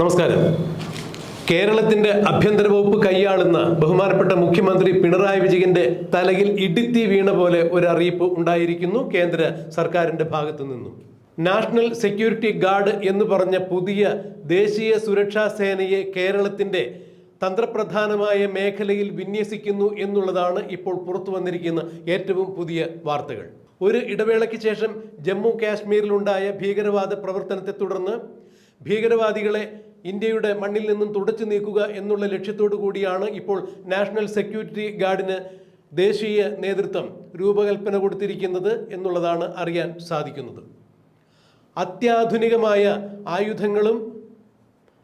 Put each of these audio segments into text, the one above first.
നമസ്കാരം. കേരളത്തിന്റെ ആഭ്യന്തര വകുപ്പ് കൈയാളുന്ന ബഹുമാനപ്പെട്ട മുഖ്യമന്ത്രി പിണറായി വിജയന്റെ തലയിൽ ഇടിത്തി വീണ പോലെ ഒരു അറിയിപ്പ് ഉണ്ടായിരിക്കുന്നു കേന്ദ്ര സർക്കാരിന്റെ ഭാഗത്തു നിന്നും. നാഷണൽ സെക്യൂരിറ്റി ഗാർഡ് എന്ന് പറഞ്ഞ പുതിയ ദേശീയ സുരക്ഷാ സേനയെ കേരളത്തിന്റെ തന്ത്രപ്രധാനമായ മേഖലയിൽ വിന്യസിക്കുന്നു എന്നുള്ളതാണ് ഇപ്പോൾ പുറത്തു വന്നിരിക്കുന്ന ഏറ്റവും പുതിയ വാർത്തകൾ. ഒരു ഇടവേളയ്ക്ക് ശേഷം ജമ്മു കാശ്മീരിലുണ്ടായ ഭീകരവാദ പ്രവർത്തനത്തെ തുടർന്ന് ഭീകരവാദികളെ ഇന്ത്യയുടെ മണ്ണിൽ നിന്നും തുടച്ചു നീക്കുക എന്നുള്ള ലക്ഷ്യത്തോടു കൂടിയാണ് ഇപ്പോൾ നാഷണൽ സെക്യൂരിറ്റി ഗാർഡിന് ദേശീയ നേതൃത്വം രൂപകൽപ്പന കൊടുത്തിരിക്കുന്നത് എന്നുള്ളതാണ് അറിയാൻ സാധിക്കുന്നത്. അത്യാധുനികമായ ആയുധങ്ങളും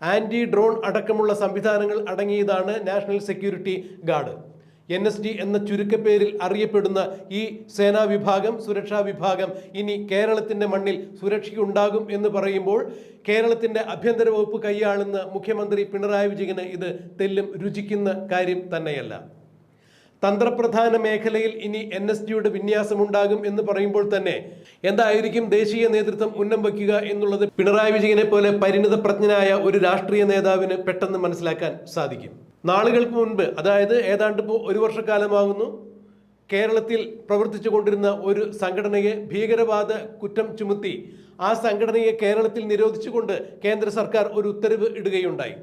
ആൻറ്റി ഡ്രോൺ അടക്കമുള്ള സംവിധാനങ്ങൾ അടങ്ങിയതാണ് നാഷണൽ സെക്യൂരിറ്റി ഗാർഡ്. NSG എന്ന ചുരുക്കപ്പേരിൽ അറിയപ്പെടുന്ന ഈ സേനാ വിഭാഗം, സുരക്ഷാ വിഭാഗം ഇനി കേരളത്തിൻ്റെ മണ്ണിൽ സുരക്ഷയുണ്ടാകും എന്ന് പറയുമ്പോൾ കേരളത്തിൻ്റെ ആഭ്യന്തര വകുപ്പ് കൈയാളുന്ന മുഖ്യമന്ത്രി പിണറായി വിജയന് ഇത് തെല്ലും രുചിക്കുന്ന കാര്യം തന്നെയല്ല. തന്ത്രപ്രധാന മേഖലയിൽ ഇനി NSGയുടെ വിന്യാസമുണ്ടാകും എന്ന് പറയുമ്പോൾ തന്നെ എന്തായിരിക്കും ദേശീയ നേതൃത്വം ഉന്നം വയ്ക്കുക എന്നുള്ളത് പിണറായി വിജയനെ പോലെ പരിണിതപ്രജ്ഞനായ ഒരു രാഷ്ട്രീയ നേതാവിന് പെട്ടെന്ന് മനസ്സിലാക്കാൻ സാധിക്കും. നാളുകൾക്ക് മുൻപ്, അതായത് ഏതാണ്ട് ഇപ്പോൾ ഒരു വർഷക്കാലമാകുന്നു, കേരളത്തിൽ പ്രവർത്തിച്ചു കൊണ്ടിരുന്ന ഒരു സംഘടനയെ ഭീകരവാദ കുറ്റം ചുമത്തി ആ സംഘടനയെ കേരളത്തിൽ നിരോധിച്ചുകൊണ്ട് കേന്ദ്ര സർക്കാർ ഒരു ഉത്തരവ് ഇടുകയുണ്ടായി.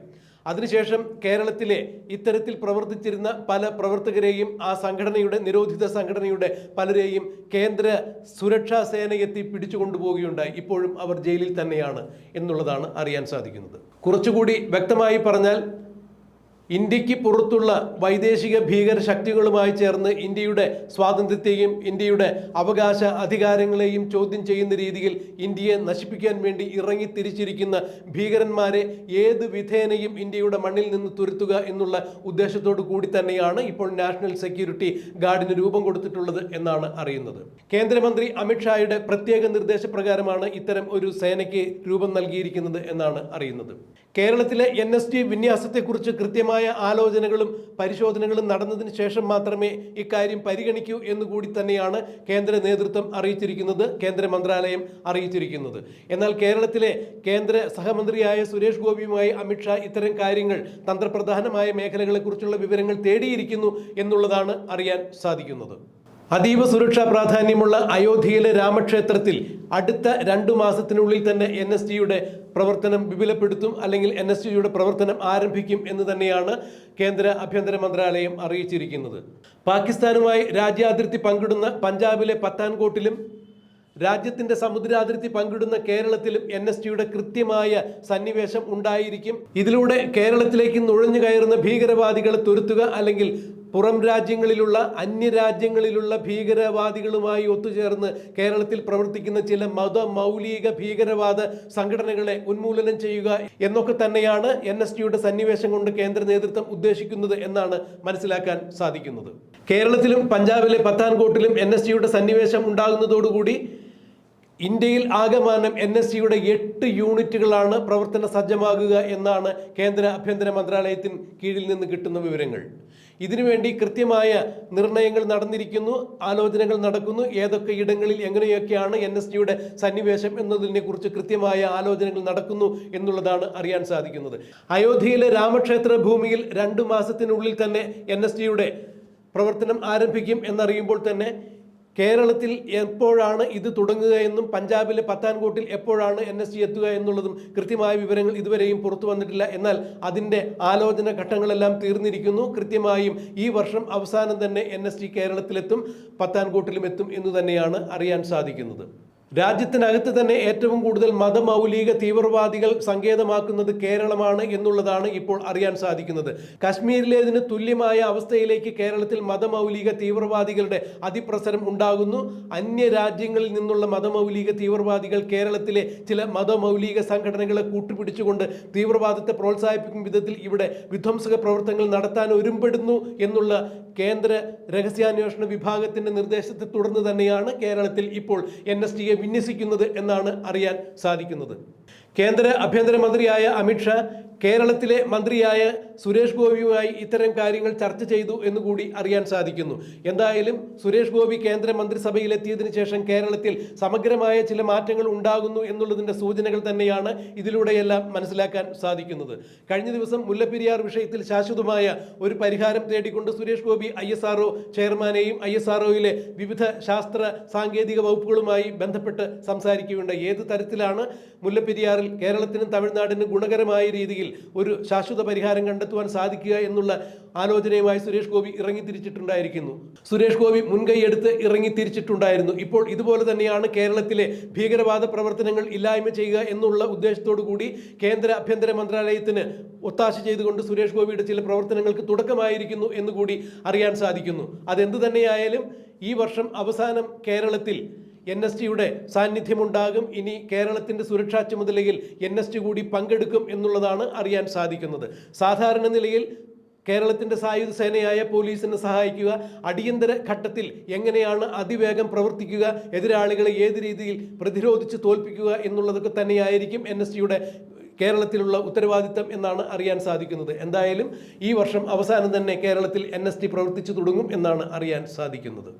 അതിനുശേഷം കേരളത്തിലെ ഇത്തരത്തിൽ പ്രവർത്തിച്ചിരുന്ന പല പ്രവർത്തകരെയും ആ സംഘടനയുടെ, നിരോധിത സംഘടനയുടെ പലരെയും കേന്ദ്ര സുരക്ഷാ സേനയെത്തി പിടിച്ചു കൊണ്ടുപോവുകയുണ്ടായി. ഇപ്പോഴും അവർ ജയിലിൽ തന്നെയാണ് എന്നുള്ളതാണ് അറിയാൻ സാധിക്കുന്നത്. കുറച്ചുകൂടി വ്യക്തമായി പറഞ്ഞാൽ, ഇന്ത്യക്ക് പുറത്തുള്ള വൈദേശിക ഭീകര ശക്തികളുമായി ചേർന്ന് ഇന്ത്യയുടെ സ്വാതന്ത്ര്യത്തെയും ഇന്ത്യയുടെ അവകാശ അധികാരങ്ങളെയും ചോദ്യം ചെയ്യുന്ന രീതിയിൽ ഇന്ത്യയെ നശിപ്പിക്കാൻ വേണ്ടി ഇറങ്ങി തിരിച്ചിരിക്കുന്ന ഭീകരന്മാരെ ഏത് വിധേനയും ഇന്ത്യയുടെ മണ്ണിൽ നിന്ന് തുരത്തുക എന്നുള്ള ഉദ്ദേശത്തോടു കൂടി തന്നെയാണ് ഇപ്പോൾ നാഷണൽ സെക്യൂരിറ്റി ഗാർഡിന് രൂപം കൊടുത്തിട്ടുള്ളത് എന്നാണ് അറിയുന്നത്. കേന്ദ്രമന്ത്രി അമിത്ഷായുടെ പ്രത്യേക നിർദ്ദേശപ്രകാരമാണ് ഇത്തരം ഒരു സേനയ്ക്ക് രൂപം നൽകിയിരിക്കുന്നത് എന്നാണ് അറിയുന്നത്. കേരളത്തിലെ NSG വിന്യാസത്തെക്കുറിച്ച് കൃത്യമായ ആലോചനകളും പരിശോധനകളും നടന്നതിന് ശേഷം മാത്രമേ ഇക്കാര്യം പരിഗണിക്കൂ എന്നുകൂടി തന്നെയാണ് കേന്ദ്ര നേതൃത്വം അറിയിച്ചിരിക്കുന്നത്, കേന്ദ്ര മന്ത്രാലയം അറിയിച്ചിരിക്കുന്നത്. എന്നാൽ കേരളത്തിലെ കേന്ദ്ര സഹമന്ത്രിയായ സുരേഷ് ഗോപിയുമായി അമിത്ഷാ ഇത്തരം കാര്യങ്ങൾ, തന്ത്രപ്രധാനമായ മേഖലകളെക്കുറിച്ചുള്ള വിവരങ്ങൾ തേടിയിരിക്കുന്നു എന്നുള്ളതാണ് അറിയാൻ സാധിക്കുന്നത്. അതീവ സുരക്ഷാ പ്രാധാന്യമുള്ള അയോധ്യയിലെ രാമക്ഷേത്രത്തിൽ അടുത്ത 2 മാസത്തിനുള്ളിൽ തന്നെ NSGയുടെ പ്രവർത്തനം വിപുലപ്പെടുത്തും, അല്ലെങ്കിൽ NSGയുടെ പ്രവർത്തനം ആരംഭിക്കും എന്ന് തന്നെയാണ് കേന്ദ്ര ആഭ്യന്തര മന്ത്രാലയം അറിയിച്ചിരിക്കുന്നത്. പാകിസ്ഥാനുമായി രാജ്യാതിർത്തി പങ്കിടുന്ന പഞ്ചാബിലെ പത്താൻകോട്ടിലും രാജ്യത്തിന്റെ സമുദ്രാതിർത്തി പങ്കിടുന്ന കേരളത്തിലും NSGയുടെ കൃത്യമായ സന്നിവേശം ഉണ്ടായിരിക്കും. ഇതിലൂടെ കേരളത്തിലേക്ക് നുഴഞ്ഞു കയറുന്ന ഭീകരവാദികളെ തുരത്തുക, അല്ലെങ്കിൽ പുറം രാജ്യങ്ങളിലുള്ള, അന്യരാജ്യങ്ങളിലുള്ള ഭീകരവാദികളുമായി ഒത്തുചേർന്ന് കേരളത്തിൽ പ്രവർത്തിക്കുന്ന ചില മൗലിക ഭീകരവാദ സംഘടനകളെ ഉന്മൂലനം ചെയ്യുക എന്നൊക്കെ തന്നെയാണ് NSGയുടെ സന്നിവേശം കൊണ്ട് കേന്ദ്ര നേതൃത്വം ഉദ്ദേശിക്കുന്നത് എന്നാണ് മനസ്സിലാക്കാൻ സാധിക്കുന്നത്. കേരളത്തിലും പഞ്ചാബിലെ പത്താൻകോട്ടിലും NSGയുടെ സന്നിവേശം ഉണ്ടാകുന്നതോടുകൂടി ഇന്ത്യയിൽ ആകമാനം NSGയുടെ 8 യൂണിറ്റുകളാണ് പ്രവർത്തന സജ്ജമാകുക എന്നാണ് കേന്ദ്ര ആഭ്യന്തര മന്ത്രാലയത്തിന് കീഴിൽ നിന്ന് കിട്ടുന്ന വിവരങ്ങൾ. ഇതിനുവേണ്ടി കൃത്യമായ നിർണയങ്ങൾ നടന്നിരിക്കുന്നു, ആലോചനകൾ നടക്കുന്നു. ഏതൊക്കെ ഇടങ്ങളിൽ എങ്ങനെയൊക്കെയാണ് NSGയുടെ സന്നിവേശം എന്നതിനെ കുറിച്ച് കൃത്യമായ ആലോചനകൾ നടക്കുന്നു എന്നുള്ളതാണ് അറിയാൻ സാധിക്കുന്നത്. അയോധ്യയിലെ രാമക്ഷേത്ര ഭൂമിയിൽ 2 മാസത്തിനുള്ളിൽ തന്നെ NSGയുടെ പ്രവർത്തനം ആരംഭിക്കും എന്നറിയുമ്പോൾ തന്നെ കേരളത്തിൽ എപ്പോഴാണ് ഇത് തുടങ്ങുക എന്നും പഞ്ചാബിലെ പത്താൻകോട്ടിൽ എപ്പോഴാണ് NSG എത്തുക എന്നുള്ളതും കൃത്യമായ വിവരങ്ങൾ ഇതുവരെയും പുറത്തു വന്നിട്ടില്ല. എന്നാൽ അതിൻ്റെ ആലോചന ഘട്ടങ്ങളെല്ലാം തീർന്നിരിക്കുന്നു. കൃത്യമായും ഈ വർഷം അവസാനം തന്നെ NSG കേരളത്തിലെത്തും, പത്താൻകോട്ടിലും എത്തും എന്ന് തന്നെയാണ് അറിയാൻ സാധിക്കുന്നത്. രാജ്യത്തിനകത്ത് തന്നെ ഏറ്റവും കൂടുതൽ മതമൗലിക തീവ്രവാദികൾ സങ്കേതമാക്കുന്നത് കേരളമാണ് എന്നുള്ളതാണ് ഇപ്പോൾ അറിയാൻ സാധിക്കുന്നത്. കശ്മീരിലേതിന് തുല്യമായ അവസ്ഥയിലേക്ക് കേരളത്തിൽ മതമൗലിക തീവ്രവാദികളുടെ അതിപ്രസരം ഉണ്ടാകുന്നു. അന്യ രാജ്യങ്ങളിൽ നിന്നുള്ള മതമൗലിക തീവ്രവാദികൾ കേരളത്തിലെ ചില മതമൗലിക സംഘടനകളെ കൂട്ടുപിടിച്ചുകൊണ്ട് തീവ്രവാദത്തെ പ്രോത്സാഹിപ്പിക്കും വിധത്തിൽ ഇവിടെ വിധ്വംസക പ്രവർത്തനങ്ങൾ നടത്താൻ ഒരുമ്പെടുന്നു എന്നുള്ള കേന്ദ്ര രഹസ്യാന്വേഷണ വിഭാഗത്തിന്റെ നിർദ്ദേശത്തെ തുടർന്ന് തന്നെയാണ് കേരളത്തിൽ ഇപ്പോൾ NSGയെ വിന്യസിക്കുന്നത് എന്നാണ് അറിയാൻ സാധിക്കുന്നത്. കേന്ദ്ര ആഭ്യന്തര മന്ത്രിയായ അമിത്ഷാ കേരളത്തിലെ മന്ത്രിയായ സുരേഷ് ഗോപിയുമായി ഇത്തരം കാര്യങ്ങൾ ചർച്ച ചെയ്തു എന്നുകൂടി അറിയാൻ സാധിക്കുന്നു. എന്തായാലും സുരേഷ് ഗോപി കേന്ദ്ര മന്ത്രിസഭയിലെത്തിയതിനു ശേഷം കേരളത്തിൽ സമഗ്രമായ ചില മാറ്റങ്ങൾ ഉണ്ടാകുന്നു എന്നുള്ളതിൻ്റെ സൂചനകൾ തന്നെയാണ് ഇതിലൂടെയെല്ലാം മനസ്സിലാക്കാൻ സാധിക്കുന്നത്. കഴിഞ്ഞ ദിവസം മുല്ലപ്പെരിയാർ വിഷയത്തിൽ ശാശ്വതമായ ഒരു പരിഹാരം തേടിക്കൊണ്ട് സുരേഷ് ഗോപി ISRO ചെയർമാനെയും ISROയിലെ വിവിധ ശാസ്ത്ര സാങ്കേതിക വകുപ്പുകളുമായി ബന്ധപ്പെട്ട് സംസാരിക്കുകയുണ്ട്. ഏത് തരത്തിലാണ് മുല്ലപ്പെരിയാറിൽ കേരളത്തിനും തമിഴ്നാടിനും ഗുണകരമായ രീതിയിൽ ഒരു ശാശ്വത പരിഹാരം കണ്ടെത്തുവാൻ സാധിക്കുക എന്നുള്ള ആലോചനയുമായി സുരേഷ് ഗോപി ഇറങ്ങിത്തിരിച്ചിട്ടുണ്ടായിരിക്കുന്നു. സുരേഷ് ഗോപി മുൻകൈയെടുത്ത് ഇറങ്ങിത്തിരിച്ചിട്ടുണ്ടായിരുന്നു. ഇപ്പോൾ ഇതുപോലെ തന്നെയാണ് കേരളത്തിലെ ഭീകരവാദ പ്രവർത്തനങ്ങൾ ഇല്ലായ്മ ചെയ്യുക എന്നുള്ള ഉദ്ദേശത്തോടു കൂടി കേന്ദ്ര ആഭ്യന്തര മന്ത്രാലയത്തിന് ഒത്താശ ചെയ്തുകൊണ്ട് സുരേഷ് ഗോപിയുടെ ചില പ്രവർത്തനങ്ങൾക്ക് തുടക്കമായിരിക്കുന്നു എന്നുകൂടി അറിയാൻ സാധിക്കുന്നു. അതെന്തു തന്നെയായാലും ഈ വർഷം അവസാനം കേരളത്തിൽ NSTയുടെ സാന്നിധ്യമുണ്ടാകും. ഇനി കേരളത്തിൻ്റെ സുരക്ഷാ ചുമതലയിൽ NST കൂടി പങ്കെടുക്കും എന്നുള്ളതാണ് അറിയാൻ സാധിക്കുന്നത്. സാധാരണ നിലയിൽ കേരളത്തിൻ്റെ സായുധ സേനയായ പോലീസിനെ സഹായിക്കുക, അടിയന്തര ഘട്ടത്തിൽ എങ്ങനെയാണ് അതിവേഗം പ്രവർത്തിക്കുക, എതിരാളികളെ ഏത് രീതിയിൽ പ്രതിരോധിച്ച് തോൽപ്പിക്കുക എന്നുള്ളതൊക്കെ തന്നെയായിരിക്കും NSTയുടെ കേരളത്തിലുള്ള ഉത്തരവാദിത്തം എന്നാണ് അറിയാൻ സാധിക്കുന്നത്. എന്തായാലും ഈ വർഷം അവസാനം തന്നെ കേരളത്തിൽ NST പ്രവർത്തിച്ചു തുടങ്ങും എന്നാണ് അറിയാൻ സാധിക്കുന്നത്.